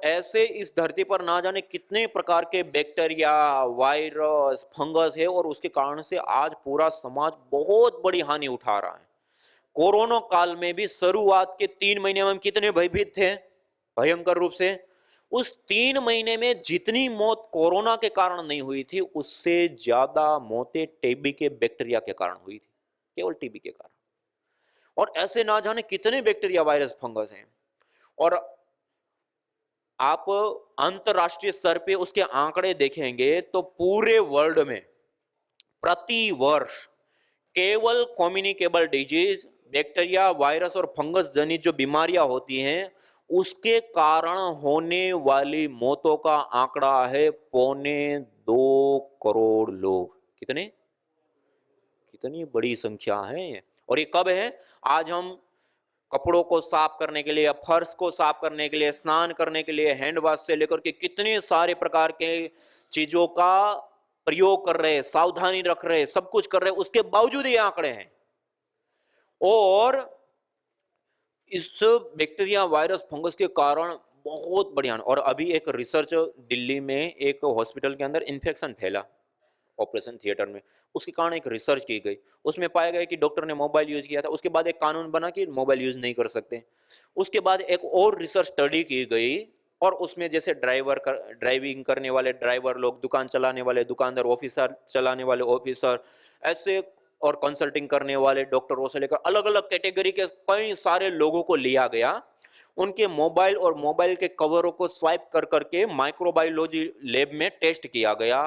ऐसे इस धरती पर ना जाने कितने प्रकार के बैक्टीरिया, वायरस, फंगस है और उसके कारण से आज पूरा समाज बहुत बड़ी हानि उठा रहा है। कोरोना काल में भी शुरुआत के 3 महीने में हम कितने भयभीत थे, भयंकर रूप से। उस 3 महीने में जितनी मौत कोरोना के कारण नहीं हुई थी, उससे ज्यादा मौतें टीबी के बैक्टीरिया के कारण हुई थी, केवल टीबी के कारण। और ऐसे ना जाने कितने बैक्टीरिया, वायरस, फंगस हैं। और आप अंतरराष्ट्रीय स्तर पे उसके आंकड़े देखेंगे तो पूरे वर्ल्ड में प्रति वर्ष केवल कम्युनिकेबल डिजीज, बैक्टीरिया, वायरस और फंगस जनित जो बीमारियां होती हैं, उसके कारण होने वाली मौतों का आंकड़ा है 2.25 करोड़ लोग। कितने? कितनी बड़ी संख्या है ये। और ये कब है? आज हम कपड़ों को साफ करने के लिए, फर्श को साफ करने के लिए, स्नान करने के लिए हैंड वॉश से लेकर के कितने सारे प्रकार के चीजों का प्रयोग कर रहे हैं, सावधानी रख रहे हैं, सब कुछ कर रहे हैं, उसके बावजूद ये आंकड़े हैं। और इस बैक्टीरिया, वायरस, फंगस के कारण बहुत बढ़िया। और अभी एक रिसर्च दिल्ली में एक हॉस्पिटल के अंदर इन्फेक्शन फैला ऑपरेशन थिएटर में, उसके कारण एक रिसर्च की गई। उसमें पाया गया कि डॉक्टर ने मोबाइल यूज किया था, उसके बाद एक कानून बना कि मोबाइल यूज नहीं कर सकते। उसके बाद एक और रिसर्च स्टडी की गई और उसमें जैसे ड्राइविंग करने वाले ड्राइवर लोग, दुकान चलाने वाले दुकानदार, ऑफिसर चलाने वाले ऑफिसर, ऐसे और कंसल्टिंग करने वाले डॉक्टरों से लेकर अलग अलग कैटेगरी के कई सारे लोगों को लिया गया। उनके मोबाइल और मोबाइल के कवरों को स्वाइप कर करके माइक्रोबायोलॉजी लैब में टेस्ट किया गया।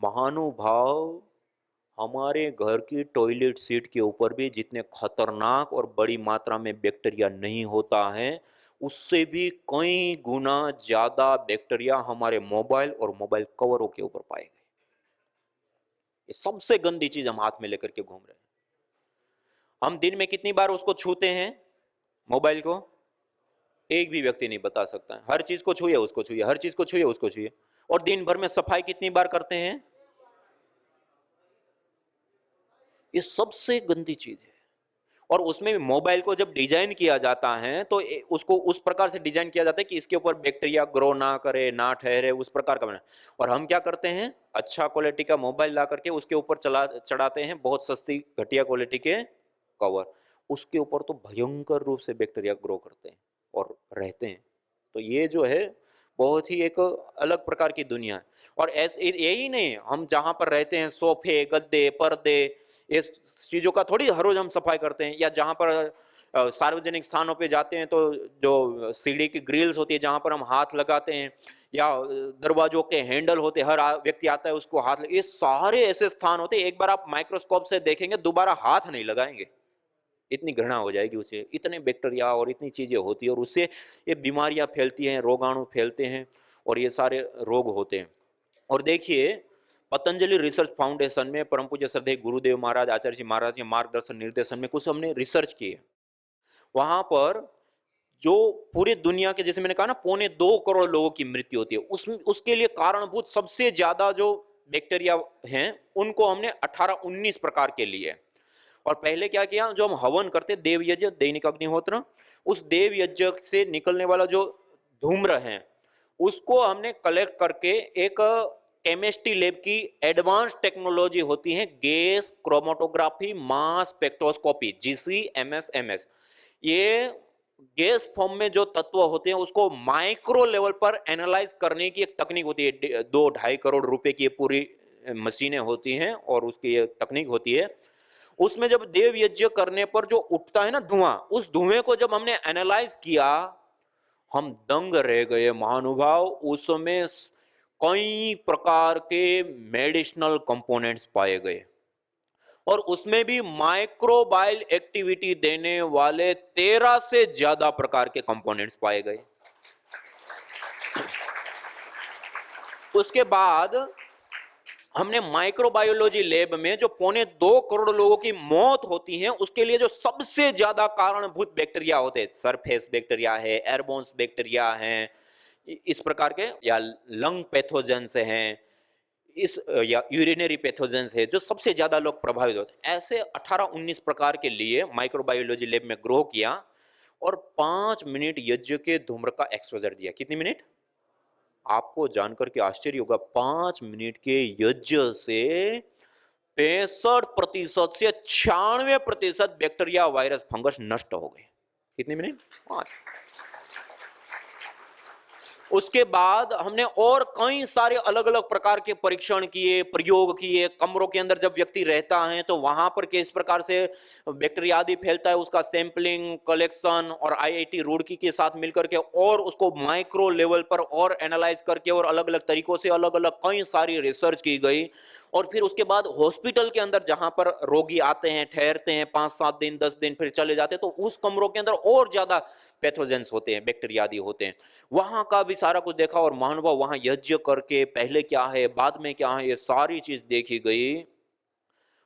महानुभाव, हमारे घर की टॉयलेट सीट के ऊपर भी जितने खतरनाक और बड़ी मात्रा में बैक्टीरिया नहीं होता है, उससे भी कई गुना ज्यादा बैक्टीरिया हमारे मोबाइल और मोबाइल कवरों के ऊपर पाए गए। ये सबसे गंदी चीज हम हाथ में लेकर के घूम रहे हैं। हम दिन में कितनी बार उसको छूते हैं, मोबाइल को? एक भी व्यक्ति नहीं बता सकता है। हर चीज को छूए, उसको छूए, हर चीज को छूए, उसको छूए। और दिन भर में सफाई कितनी बार करते हैं? ये सबसे गंदी चीज है। और उसमें भी मोबाइल को जब डिजाइन किया जाता है तो उसको उस प्रकार से डिजाइन किया जाता है कि इसके ऊपर बैक्टीरिया ग्रो ना करे, ना ठहरे, उस प्रकार का बना। और हम क्या करते हैं? अच्छा क्वालिटी का मोबाइल ला करके उसके ऊपर चढ़ाते हैं बहुत सस्ती घटिया क्वालिटी के कवर। उसके ऊपर तो भयंकर रूप से बैक्टीरिया ग्रो करते हैं और रहते हैं। तो ये जो है बहुत ही एक अलग प्रकार की दुनिया है। और यही नहीं, हम जहां पर रहते हैं, सोफे, गद्दे, पर्दे, ये चीजों का थोड़ी हर रोज हम सफाई करते हैं। या जहां पर सार्वजनिक स्थानों पे जाते हैं तो जो सीढ़ी की ग्रिल्स होती है जहां पर हम हाथ लगाते हैं, या दरवाजों के हैंडल होते हैं, हर व्यक्ति आता है उसको हाथ ये सारे ऐसे स्थान होते हैं, एक बार आप माइक्रोस्कोप से देखेंगे दोबारा हाथ नहीं लगाएंगे, इतनी घृणा हो जाएगी उसे। इतने बैक्टीरिया और इतनी चीजें होती है और उससे ये बीमारियां फैलती हैं, रोगाणु फैलते हैं और ये सारे रोग होते हैं। और देखिए, पतंजलि रिसर्च फाउंडेशन में परम पूज्य श्रद्धेय गुरुदेव महाराज, आचार्य जी महाराज के मार्गदर्शन निर्देशन में कुछ हमने रिसर्च किए। वहां पर जो पूरी दुनिया के, जैसे मैंने कहा ना, 2.25 करोड़ लोगों की मृत्यु होती है, उसके लिए कारणभूत सबसे ज्यादा जो बैक्टीरिया हैं उनको हमने 18-19 प्रकार के लिए। और पहले क्या किया, जो हम हवन करते, देव यज्ञ, दैनिक अग्निहोत्र, उस देव यज्ञ से निकलने वाला जो धूम्र है उसको हमने कलेक्ट करके एक केमिस्ट्री लैब की एडवांस टेक्नोलॉजी होती है, gas chromatography mass spectroscopy, GCMS, ये गैस फॉर्म में जो तत्व होते हैं उसको माइक्रो लेवल पर एनालाइज करने की एक तकनीक होती है। 2-2.5 करोड़ रुपए की पूरी मशीनें होती हैं और उसकी ये तकनीक होती है। उसमें जब देव यज्ञ करने पर जो उठता है ना धुआं, उस धुएं को जब हमने एनालाइज किया, हम दंग रह गए महानुभाव। उसमें कई प्रकार के मेडिसिनल कंपोनेंट्स पाए गए और उसमें भी माइक्रोबायल एक्टिविटी देने वाले 13 से ज्यादा प्रकार के कंपोनेंट्स पाए गए। उसके बाद हमने माइक्रोबायोलॉजी लैब में जो 2.25 करोड़ लोगों की मौत होती है उसके लिए जो सबसे ज्यादा कारणभूत बैक्टीरिया होते हैं, सरफेस बैक्टीरिया है, एयरबोन्स बैक्टीरिया हैं, इस प्रकार के, या लंग पैथोजेंस हैं, इस या यूरिनरी पैथोजेंस है, जो सबसे ज्यादा लोग प्रभावित होते हैं, ऐसे 18-19 प्रकार के लिए माइक्रोबायोलॉजी लैब में ग्रो किया। और 5 मिनट यज्ञ के धूम्र का एक्सपोजर दिया। कितनी मिनट? आपको जानकर के आश्चर्य होगा, 5 मिनट के यज्ञ से 65% से 96% बैक्टीरिया, वायरस, फंगस नष्ट हो गए। कितने मिनट? 5। उसके बाद हमने और कई सारे अलग अलग प्रकार के परीक्षण किए, प्रयोग किए। कमरों के अंदर जब व्यक्ति रहता है तो वहां पर किस प्रकार से बैक्टीरिया आदि फैलता है, उसका सैंपलिंग, कलेक्शन, और आईआईटी रुड़की के साथ मिलकर के और उसको माइक्रो लेवल पर और एनालाइज करके और अलग अलग तरीकों से अलग अलग कई सारी रिसर्च की गई। और फिर उसके बाद हॉस्पिटल के अंदर जहां पर रोगी आते हैं, ठहरते हैं 5-7 दिन, 10 दिन, फिर चले जाते हैं, तो उस कमरों के अंदर और ज्यादा पैथोजेंस होते हैं, बैक्टीरिया आदि होते हैं। वहां का भी सारा कुछ देखा और महानुभाव वहां यज्ञ करके पहले क्या है, बाद में क्या है, ये सारी चीज देखी गई।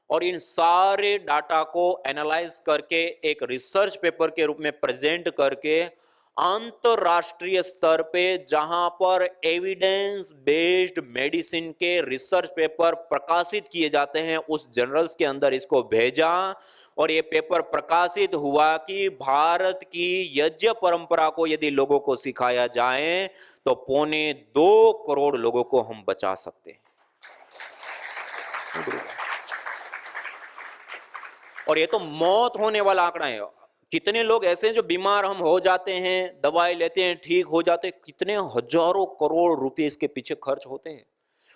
और इन सारे डाटा को एनालाइज करके एक रिसर्च पेपर के रूप में प्रेजेंट करके अंतरराष्ट्रीय स्तर पे जहां पर एविडेंस बेस्ड मेडिसिन के रिसर्च पेपर प्रकाशित किए जाते हैं, उस जर्नल्स के अंदर इसको भेजा। और ये पेपर प्रकाशित हुआ कि भारत की यज्ञ परंपरा को यदि लोगों को सिखाया जाए तो 2.25 करोड़ लोगों को हम बचा सकते हैं। और ये तो मौत होने वाला आंकड़ा है। कितने लोग ऐसे हैं जो बीमार हम हो जाते हैं, दवाई लेते हैं, ठीक हो जाते हैं, कितने हजारों करोड़ रुपए इसके पीछे खर्च होते हैं।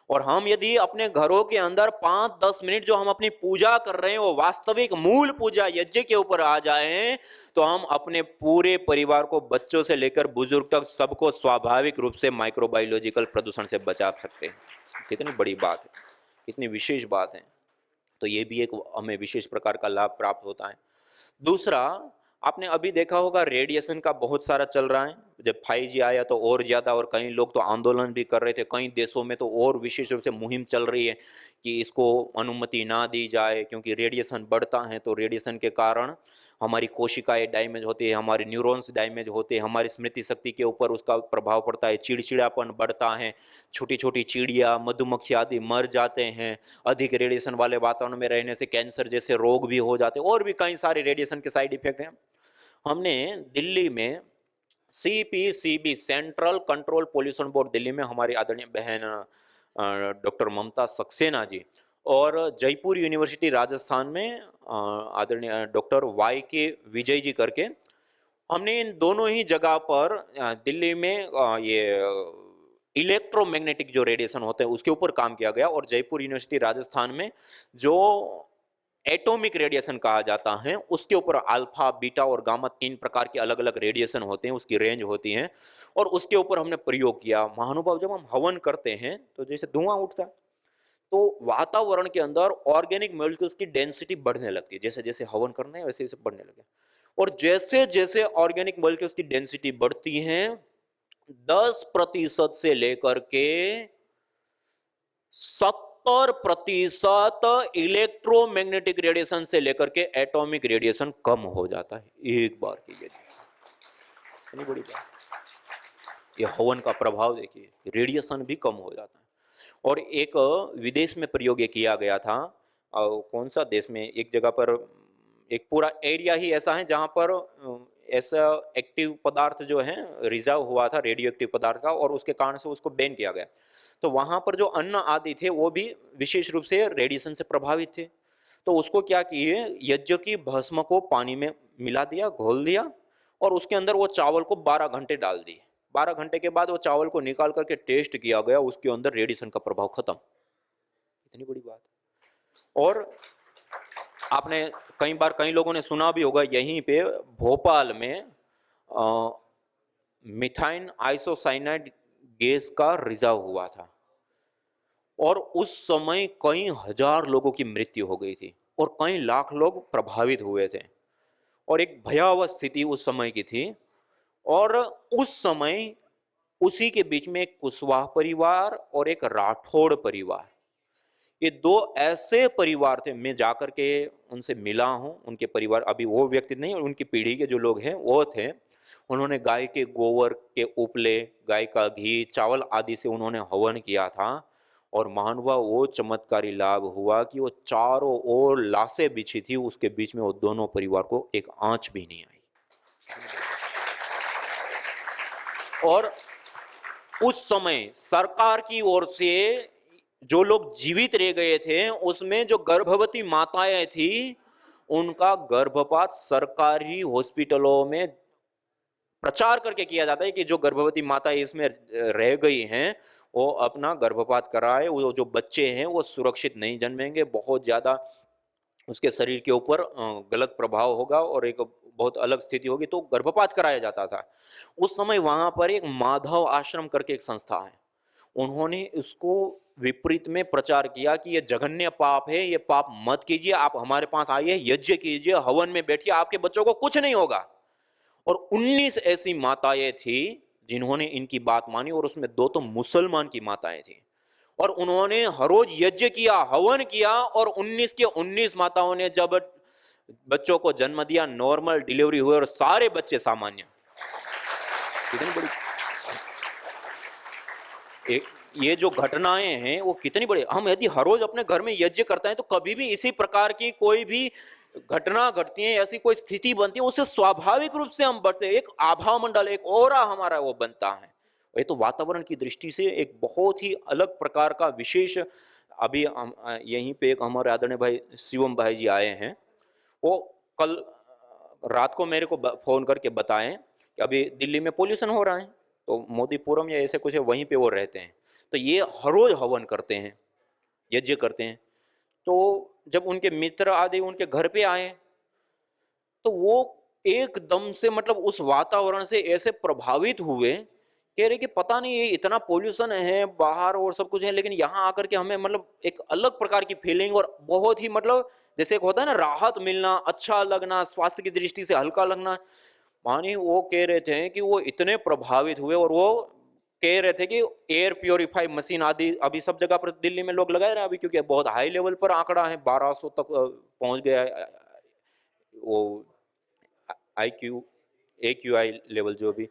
और हम यदि अपने घरों के अंदर 5-10 मिनट जो हम अपनी पूजा कर रहे हैं वो वास्तविक मूल पूजा यज्ञ के ऊपर आ जाएं, तो हम अपने पूरे परिवार को, बच्चों से लेकर बुजुर्ग तक, सबको स्वाभाविक रूप से माइक्रोबायोलॉजिकल प्रदूषण से बचा सकते हैं। कितनी बड़ी बात है, कितनी विशेष बात है। तो ये भी एक हमें विशेष प्रकार का लाभ प्राप्त होता है। दूसरा, आपने अभी देखा होगा रेडिएशन का बहुत सारा चल रहा है। जब 5G आया तो और ज्यादा, और कई लोग तो आंदोलन भी कर रहे थे, कई देशों में तो और विशेष रूप से मुहिम चल रही है कि इसको अनुमति ना दी जाए, क्योंकि रेडिएशन बढ़ता है। तो रेडिएशन के कारण हमारी कोशिकाएं डैमेज होती है, हमारे न्यूरॉन्स डैमेज होते हैं, हमारी स्मृति शक्ति के ऊपर उसका प्रभाव पड़ता है, चिड़चिड़ापन बढ़ता है, छोटी छोटी चिड़िया, मधुमक्खी आदि मर जाते हैं। अधिक रेडिएशन वाले वातावरण में रहने से कैंसर जैसे रोग भी हो जाते हैं, और भी कई सारे रेडिएशन के साइड इफेक्ट हैं। हमने दिल्ली में CPCB, central control pollution board, Delhi में हमारी आदरणीय बहन डॉक्टर ममता सक्सेना जी, और जयपुर यूनिवर्सिटी राजस्थान में आदरणीय डॉक्टर YK विजय जी करके, हमने इन दोनों ही जगह पर दिल्ली में ये इलेक्ट्रोमैग्नेटिक जो रेडिएशन होते हैं उसके ऊपर काम किया गया। और जयपुर यूनिवर्सिटी राजस्थान में जो एटॉमिक रेडिएशन कहा जाता है उसके ऊपर अल्फा, बीटा और गामा 3 प्रकार के अलग अलग रेडिएशन होते हैं, उसकी रेंज होती है, और उसके ऊपर हमने प्रयोग किया। महानुभाव, जब हम हवन करते हैं तो जैसे धुआं उठता है, तो वातावरण के अंदर ऑर्गेनिक मॉलिक्यूल्स की डेंसिटी बढ़ने लगती है। जैसे जैसे हवन करना है वैसे वैसे बढ़ने लगे। और जैसे जैसे ऑर्गेनिक मॉलिक्यूल्स की डेंसिटी बढ़ती है, 10% से लेकर के 70% इलेक्ट्रोमैग्नेटिक रेडिएशन से लेकर के एटॉमिक रेडिएशन कम हो जाता है एक बार के लिए। इतनी बड़ी बात। ये हवन का प्रभाव देखिए, रेडिएशन भी कम हो जाता है। और एक विदेश में प्रयोग ये किया गया था, कौन सा देश में, एक जगह पर एक पूरा एरिया ही ऐसा है जहां पर ऐसा एक्टिव पदार्थ जो है रिजर्व हुआ था, रेडियो एक्टिव पदार्थ का, और उसके कारण से उसको बैन किया गया। तो वहां पर जो अन्न आदि थे वो भी विशेष रूप से रेडिएशन से प्रभावित थे। तो उसको क्या किए, यज्ञ की भस्म को पानी में मिला दिया, घोल दिया, और उसके अंदर वो चावल को 12 घंटे डाल दिए। 12 घंटे के बाद वो चावल को निकाल करके टेस्ट किया गया, उसके अंदर रेडिएशन का प्रभाव खत्म। इतनी बड़ी बात। और आपने कई बार कई लोगों ने सुना भी होगा, यहीं पे भोपाल में मिथाइन आइसोसाइनाइड गैस का रिजर्व हुआ था, और उस समय कई हजार लोगों की मृत्यु हो गई थी और कई लाख लोग प्रभावित हुए थे, और एक भयावह स्थिति उस समय की थी। और उस समय उसी के बीच में एक कुशवाहा परिवार और एक राठौड़ परिवार, ये दो ऐसे परिवार थे। मैं जाकर के उनसे मिला हूं, उनके परिवार, अभी वो व्यक्ति नहीं, उनकी पीढ़ी के जो लोग हैं वो थे। उन्होंने गाय के गोबर के उपले, गाय का घी, चावल आदि से उन्होंने हवन किया था। और महानुभाव, वो चमत्कारी लाभ हुआ कि वो चारों ओर लाशें बिछी थी, उसके बीच में वो दोनों परिवार को एक आंच भी नहीं आई। और उस समय सरकार की ओर से जो लोग जीवित रह गए थे उसमें जो गर्भवती माताएं थी उनका गर्भपात सरकारी हॉस्पिटलों में प्रचार करके किया जाता है कि जो गर्भवती माताएं इसमें रह गई हैं वो अपना गर्भपात कराए, वो जो बच्चे हैं वो सुरक्षित नहीं जन्मेंगे, बहुत ज्यादा उसके शरीर के ऊपर गलत प्रभाव होगा और एक बहुत अलग स्थिति होगी, तो गर्भपात कराया जाता था। उस समय वहां पर एक माधव आश्रम करके एक संस्था है, उन्होंने इसको विपरीत में प्रचार किया कि ये जघन्य पाप है, ये पाप मत कीजिए, आप हमारे पास आइए, यज्ञ कीजिए, हवन में बैठिए, आपके बच्चों को कुछ नहीं होगा। और 19 ऐसी माताएं थी जिन्होंने इनकी बात मानी, और उसमें 2 तो मुसलमान की माताएं थी, और उन्होंने हर रोज यज्ञ किया, हवन किया, और 19 के 19 माताओं ने जब बच्चों को जन्म दिया, नॉर्मल डिलीवरी हुई और सारे बच्चे सामान्य। कितनी बड़ी ये जो घटनाएं हैं वो कितनी बड़ी। हम यदि हर रोज अपने घर में यज्ञ करते हैं तो कभी भी इसी प्रकार की कोई भी घटना घटती है, ऐसी कोई स्थिति बनती है, उससे स्वाभाविक रूप से हम बढ़ते हैं, एक आभा मंडल, एक ऑरा हमारा वो बनता है। ये तो वातावरण की दृष्टि से एक बहुत ही अलग प्रकार का विशेष। अभी यहीं पे एक हमारे आदरणीय भाई शिवम भाई जी आए हैं, वो कल रात को मेरे को फोन करके बताएं कि अभी दिल्ली में पोल्यूशन हो रहा है, तो मोदीपुरम या ऐसे कुछ है, वहीं पे वो रहते हैं, तो ये हर रोज हवन करते हैं, यज्ञ करते हैं। तो जब उनके मित्र आदि उनके घर पे आए तो वो एकदम से मतलब उस वातावरण से ऐसे प्रभावित हुए, कह रहे कि पता नहीं ये इतना पोल्यूशन है बाहर और सब कुछ है, लेकिन यहाँ आकर के हमें मतलब एक अलग प्रकार की फीलिंग और बहुत ही मतलब जैसे एक होता है ना राहत मिलना, अच्छा लगना, स्वास्थ्य की दृष्टि से हल्का लगना। मानी वो कह रहे थे कि वो इतने प्रभावित हुए और वो कह रहे थे कि एयर प्योरीफाई मशीन आदि अभी सब जगह पर दिल्ली में लोग लगाए रहे हैं अभी, क्योंकि बहुत हाई लेवल पर आंकड़ा है, 1200 तक पहुंच गया है वो AQI लेवल, जो भी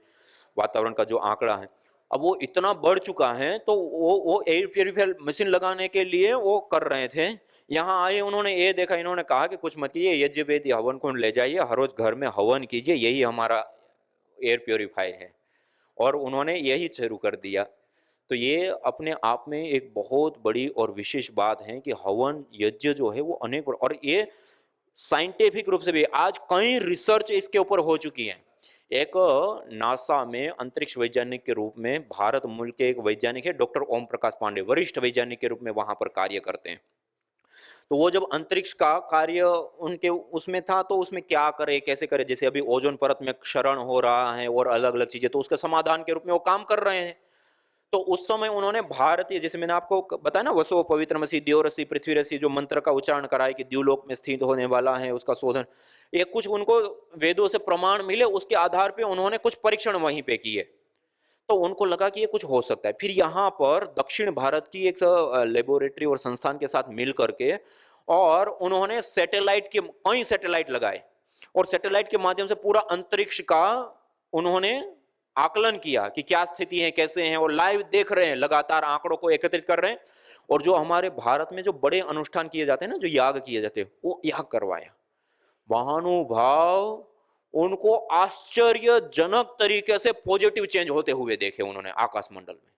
वातावरण का जो आंकड़ा है, अब वो इतना बढ़ चुका है, तो वो एयर प्योरीफायर मशीन लगाने के लिए वो कर रहे थे। यहाँ आए उन्होंने ये देखा, इन्होंने कहा कि कुछ मत कीजिए, यज्ञ वेद हवन को ले जाइए, हर रोज घर में हवन कीजिए, यही हमारा एयर प्योरीफाई है, और उन्होंने यही शुरू कर दिया। तो ये अपने आप में एक बहुत बड़ी और विशेष बात है कि हवन यज्ञ जो है वो अनेक, और ये साइंटिफिक रूप से भी आज कई रिसर्च इसके ऊपर हो चुकी है। एक नासा में अंतरिक्ष वैज्ञानिक के रूप में भारत मूल के एक वैज्ञानिक है डॉक्टर ओम प्रकाश पांडे, वरिष्ठ वैज्ञानिक के रूप में वहां पर कार्य करते हैं। तो वो जब अंतरिक्ष का कार्य उनके उसमें था तो उसमें क्या करे कैसे करे, जैसे अभी ओजोन परत में क्षरण हो रहा है और अलग अलग चीजें, तो उसके समाधान के रूप में वो काम कर रहे हैं। तो उस समय उन्होंने भारतीय, जैसे मैंने आपको बताया ना, वसो पवित्रमसि देवरसि पृथ्वीरसि, जो मंत्र का उच्चारण कराए कि द्यूलोक में स्थित होने वाला है उसका शोधन, ये कुछ उनको वेदों से प्रमाण मिले, उसके आधार पे उन्होंने कुछ परीक्षण वहीं पे किए, तो उनको लगा कि ये कुछ हो सकता है। फिर यहाँ पर दक्षिण भारत की एक लेबोरेटरी और संस्थान के साथ मिल करके और उन्होंने सैटेलाइट के कई सैटेलाइट लगाए और सैटेलाइट के माध्यम से पूरा अंतरिक्ष का उन्होंने आकलन किया कि क्या स्थिति है, कैसे हैं, और लाइव देख रहे हैं, लगातार आंकड़ों को एकत्रित कर रहे हैं। और जो हमारे भारत में जो बड़े अनुष्ठान किए जाते हैं ना, जो याग किए जाते हैं, वो याग करवाया। महानुभाव उनको आश्चर्यजनक तरीके से पॉजिटिव चेंज होते हुए देखे उन्होंने आकाश मंडल में।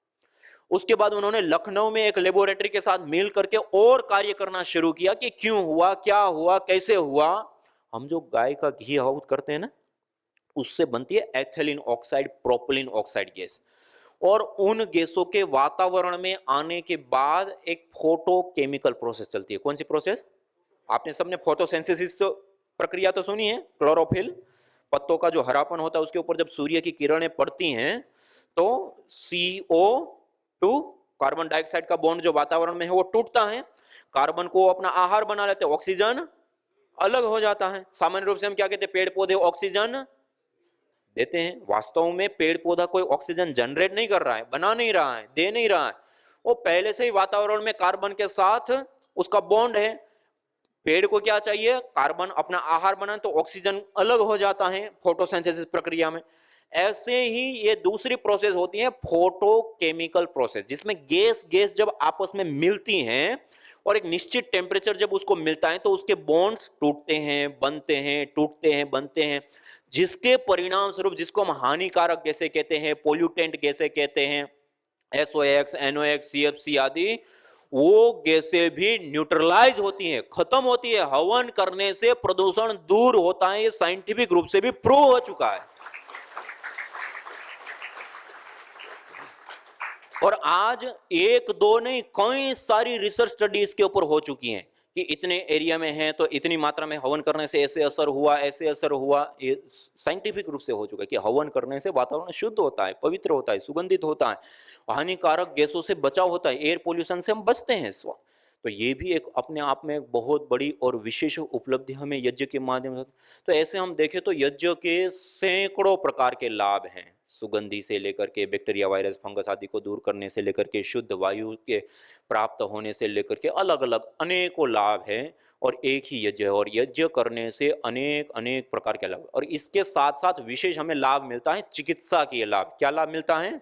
उसके बाद उन्होंने लखनऊ में एक लेबोरेटरी के साथ मिल करके और कार्य करना शुरू किया कि क्यों हुआ, क्या हुआ, कैसे हुआ। हम जो गाय का घी आउट करते हैं ना, उससे बनती है ethylene oxide, propylene oxide gas, और उन गैसों के वातावरण में आने के बाद एक फोटोकेमिकल प्रोसेस चलती है। कौन सी प्रोसेस? आपने सबने फोटोसिंथेसिस तो प्रक्रिया तो सुनी है। क्लोरोफिल, पत्तों का जो हरापन होता है उसके ऊपर जब सूर्य की किरणें पड़ती हैं तो CO2, कार्बन डाइऑक्साइड का बॉन्ड जो वातावरण में है वो टूटता है, कार्बन को अपना आहार बना लेते हैं, ऑक्सीजन अलग हो जाता है। सामान्य रूप से हम क्या कहते हैं, पेड़ पौधे ऑक्सीजन देते हैं, वास्तव में पेड़ पौधा कोई ऑक्सीजन जनरेट नहीं कर रहा है, बना नहीं रहा है, दे नहीं रहा है, वो पहले से ही वातावरण में कार्बन के साथ उसका बॉन्ड है। पेड़ को क्या चाहिए, कार्बन अपना आहार बनाए, तो ऑक्सीजन अलग हो जाता है फोटोसिंथेसिस प्रक्रिया में। ऐसे ही ये दूसरी प्रोसेस होती है फोटोकेमिकल प्रोसेस, जिसमें गैस जब आपस में मिलती हैं और एक निश्चित टेम्परेचर जब उसको मिलता है तो उसके बॉन्ड्स टूटते हैं, बनते हैं, टूटते हैं, बनते हैं। जिसके परिणाम स्वरूप, जिसको हम हानिकारक गैसें कहते हैं, पोल्यूटेंट गैसें कहते हैं, SOx, NOx, CFC आदि, वो गैसें भी न्यूट्रलाइज होती हैं, खत्म होती है। हवन करने से प्रदूषण दूर होता है, ये साइंटिफिक रूप से भी प्रूव हो चुका है। और आज एक दो नहीं, कई सारी रिसर्च स्टडी इसके ऊपर हो चुकी हैं कि इतने एरिया में है तो इतनी मात्रा में हवन करने से ऐसे असर हुआ, ऐसे असर हुआ। ये साइंटिफिक रूप से हो चुका है कि हवन करने से वातावरण शुद्ध होता है, पवित्र होता है, सुगंधित होता है, हानिकारक गैसों से बचाव होता है, एयर पोल्यूशन से हम बचते हैं। तो ये भी एक अपने आप में एक बहुत बड़ी और विशेष उपलब्धि हमें यज्ञ के माध्यम से। तो ऐसे हम देखें तो यज्ञ के सैकड़ों प्रकार के लाभ हैं, सुगंधि से लेकर के बैक्टीरिया, वायरस, फंगस आदि को दूर करने से लेकर के शुद्ध वायु के प्राप्त होने से लेकर के अलग अलग अनेकों लाभ हैं। और एक ही यज्ञ है, और यज्ञ करने से अनेक अनेक प्रकार के लाभ, और इसके साथ साथ विशेष हमें लाभ मिलता है चिकित्सा के लाभ। क्या लाभ मिलता है?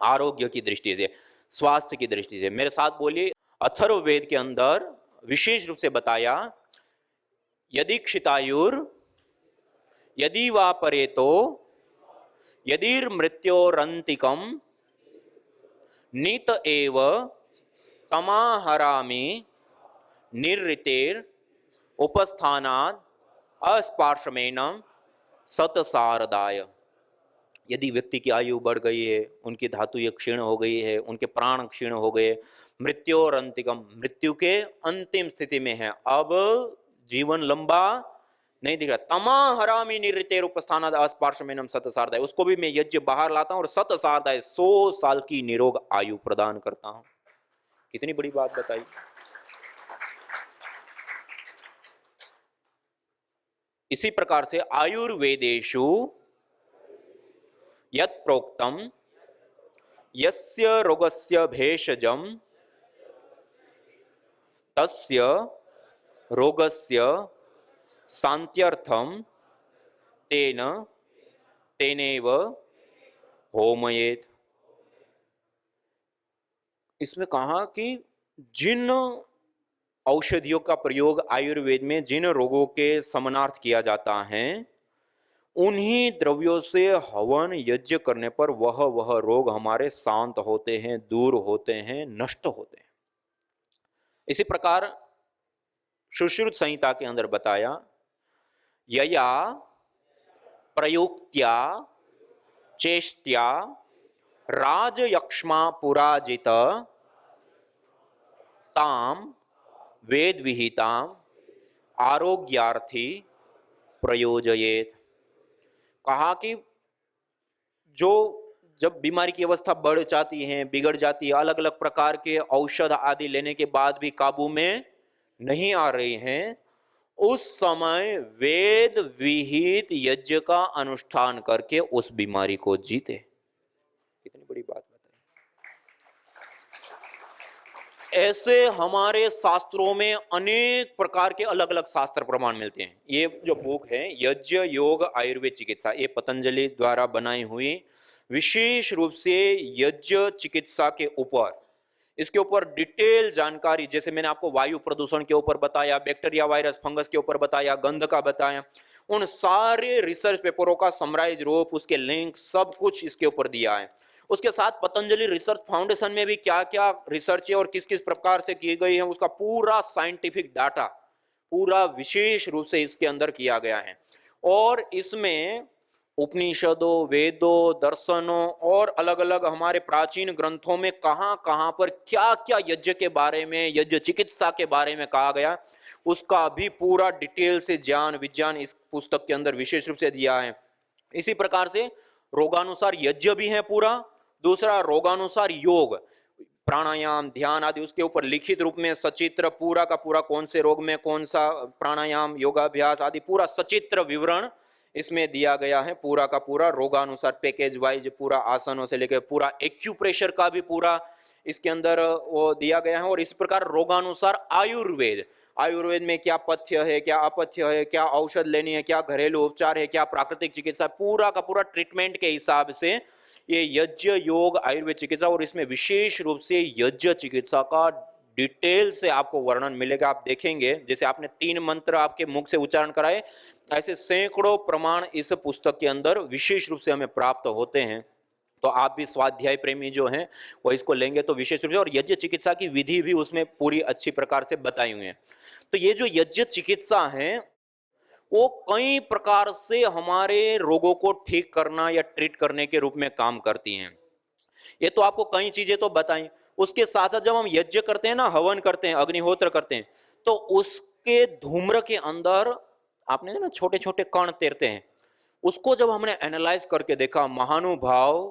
आरोग्य की दृष्टि से, स्वास्थ्य की दृष्टि से। मेरे साथ बोलिए, अथर्ववेद के अंदर विशेष रूप से बताया, यदि क्षितायुर यदि वा परेतो यदिर मृत्योरंतिकम नित एव तमाहरामि निर्ऋतेर उपस्थानाद अस्पार्शमेनम सतसारदाय। यदि व्यक्ति की आयु बढ़ गई है, उनकी धातु ये क्षीण हो गई है, उनके प्राण क्षीण हो गए, मृत्यु और अंतिकम, मृत्यु के अंतिम स्थिति में है, अब जीवन लंबा नहीं दिख रहा, तमा हरामी निरृतेर उपस्थानाद अस्पार्शमेनम सतसारदाय, उसको भी मैं यज्ञ बाहर लाता हूं और सतसारदाय 100 साल की निरोग आयु प्रदान करता हूं। कितनी बड़ी बात बताई। इसी प्रकार से आयुर्वेदेषु यत् प्रोक्तम यस्य रोगस्य भेषजम तस्य रोगस्य शांत्यर्थम तेन तेनेव होमयेत। इसमें कहा कि जिन औषधियों का प्रयोग आयुर्वेद में जिन रोगों के शमनार्थ किया जाता है, उन्हीं द्रव्यों से हवन यज्ञ करने पर वह रोग हमारे शांत होते हैं, दूर होते हैं, नष्ट होते हैं। इसी प्रकार सुश्रुत संहिता के अंदर बताया, यया प्रयुक्त्या चेष्ट्या राजयक्ष्मा पुराजित ताम वेद विहिताम आरोग्यार्थी प्रयोजयेत। कहा कि जो जब बीमारी की अवस्था बढ़ जाती है, बिगड़ जाती है, अलग अलग प्रकार के औषध आदि लेने के बाद भी काबू में नहीं आ रही हैं, उस समय वेद विहित यज्ञ का अनुष्ठान करके उस बीमारी को जीते। कितनी बड़ी बात बताई। ऐसे हमारे शास्त्रों में अनेक प्रकार के अलग अलग शास्त्र प्रमाण मिलते हैं। ये जो बुक है यज्ञ योग आयुर्वेद चिकित्सा, ये पतंजलि द्वारा बनाई हुई विशेष रूप से यज्ञ चिकित्सा के ऊपर, इसके ऊपर डिटेल जानकारी, जैसे मैंने आपको वायु प्रदूषण के ऊपर बताया, बैक्टीरिया, वायरस, फंगस के ऊपर बताया, गंध का बताया, उन सारे रिसर्च पेपरों का समराइज रूप, उसके लिंक, सब कुछ इसके ऊपर दिया है। उसके साथ पतंजलि रिसर्च फाउंडेशन में भी क्या क्या रिसर्च है और किस किस प्रकार से की गई है, उसका पूरा साइंटिफिक डाटा पूरा विशेष रूप से इसके अंदर किया गया है। और इसमें उपनिषदों, वेदों, दर्शनों और अलग अलग हमारे प्राचीन ग्रंथों में कहां कहां पर क्या क्या यज्ञ के बारे में, यज्ञ चिकित्सा के बारे में कहा गया, उसका भी पूरा डिटेल से ज्ञान विज्ञान इस पुस्तक के अंदर विशेष रूप से दिया है। इसी प्रकार से रोगानुसार यज्ञ भी है पूरा, दूसरा रोगानुसार योग, प्राणायाम, ध्यान आदि उसके ऊपर लिखित रूप में सचित्र पूरा का पूरा, कौन से रोग में कौन सा प्राणायाम, योगाभ्यास आदि पूरा सचित्र विवरण इसमें दिया गया है। पूरा का पूरा रोगानुसार पैकेज वाइज पूरा आसनों से लेकर पूरा एक्यूप्रेशर का भी पूरा इसके अंदर वो दिया गया है। और इस प्रकार रोगानुसार आयुर्वेद, आयुर्वेद में क्या पथ्य है, क्या अपथ्य है, क्या औषध लेनी है, क्या घरेलू उपचार है, क्या प्राकृतिक चिकित्सा, पूरा का पूरा ट्रीटमेंट के हिसाब से ये यज्ञ योग आयुर्वेद चिकित्सा। और इसमें विशेष रूप से यज्ञ चिकित्सा का डिटेल से आपको वर्णन मिलेगा। आप देखेंगे जैसे आपने 3 मंत्र आपके मुख से उच्चारण कराए, ऐसे सैकड़ों प्रमाण इस पुस्तक के अंदर विशेष रूप से हमें प्राप्त होते हैं। तो आप भी स्वाध्याय प्रेमी जो हैं वो इसको लेंगे तो विशेष रूप से, और यज्ञ चिकित्सा की विधि भी उसमें पूरी अच्छी प्रकार से बताई हुई है। तो ये जो यज्ञ चिकित्सा है वो कई प्रकार से हमारे रोगों को ठीक करना या ट्रीट करने के रूप में काम करती हैं। ये तो आपको कई चीजें तो बताई, उसके साथ साथ जब हम यज्ञ करते हैं ना, हवन करते हैं, अग्निहोत्र करते हैं, तो उसके धूम्र के अंदर आपने ना छोटे छोटे कण तैरते हैं। उसको जब हमने एनालाइज करके देखा, महानुभाव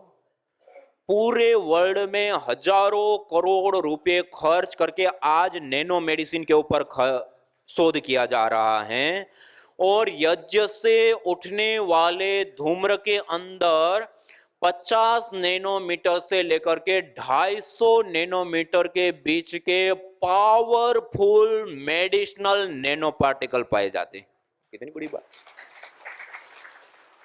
पूरे वर्ल्ड में हजारों करोड़ रुपए खर्च करके आज नैनो मेडिसिन के ऊपर शोध किया जा रहा है, और यज्ञ से उठने वाले धूम्र के अंदर 50 नैनोमीटर से लेकर के 250 नैनोमीटर के बीच के पावरफुल मेडिसिनल नैनो पार्टिकल पाए जाते हैं। कितनी बड़ी बात।